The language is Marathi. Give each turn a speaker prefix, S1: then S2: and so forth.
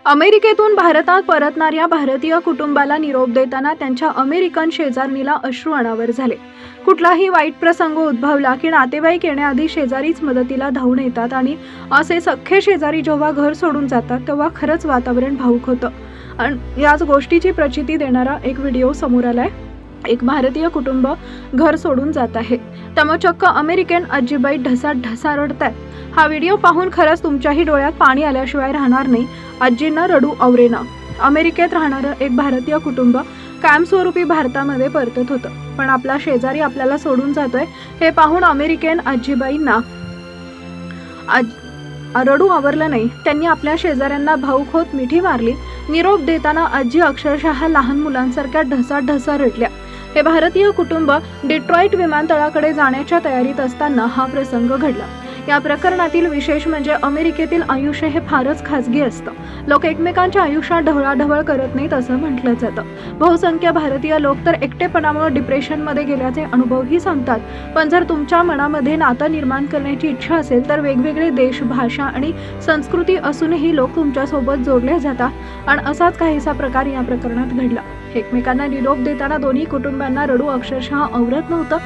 S1: अमेरिकेतून भारतात परतणाऱ्या भारतीय कुटुंबाला निरोप देताना त्यांच्या अमेरिकन शेजारणीला अश्रू अनावर झाले। कुठलाही वाईट प्रसंग उद्भवला की नातेवाईक येण्याआधी शेजारीच मदतीला धावून येतात आणि असे सख्खे शेजारी जेव्हा घर सोडून जातात तेव्हा खरंच वातावरण भावुक होतं। आणि याच गोष्टीची प्रचिती देणारा एक व्हिडिओ समोर आलाय। एक भारतीय कुटुंब घर सोडून जात आहे, त्यामुळे चक्क अमेरिकन आजीबाई ढसा रडतायत। हा व्हिडिओ पाहून खरंच तुमच्याही डोळ्यात पाणी आल्याशिवाय राहणार नाही। आजींना रडू आवरेना। अमेरिकेत राहणारं एक भारतीय कुटुंब कायमस्वरूपी भारतामध्ये परतत होतं, पण आपला शेजारी आपल्याला सोडून जातोय हे पाहून अमेरिकन आजीबाईंना रडू आवरलं नाही। त्यांनी आपल्या शेजाऱ्यांना भाऊक होत मिठी मारली। निरोप देताना आजी अक्षरशः लहान मुलांसारख्या ढसा रडल्या। हे भारतीय कुटुंब डिट्रॉइट विमानतळाकडे जाण्याच्या तयारीत असताना हा प्रसंग घडला। या प्रकरणातील विशेष म्हणजे अमेरिकेतील आयुष्य हे फारच खासगी असतं। लोक एकमेकांच्या आयुष्यात ढवळाढवळ करत नाहीत असं म्हटलं जातं। बहुसंख्य भारतीय लोक तर एकटेपणामुळे डिप्रेशनमध्ये गेल्याचे अनुभवही सांगतात। पण जर तुमच्या मनामध्ये नातं निर्माण करण्याची इच्छा असेल तर वेगवेगळे देश, भाषा आणि संस्कृती असूनही लोक तुमच्यासोबत जोडले जातात। आणि असाच काहीसा प्रकार या प्रकरणात घडला। एकमेकांना निरोप देताना दोन्ही कुटुंबांना रडू अक्षरशः आवरत नव्हतं।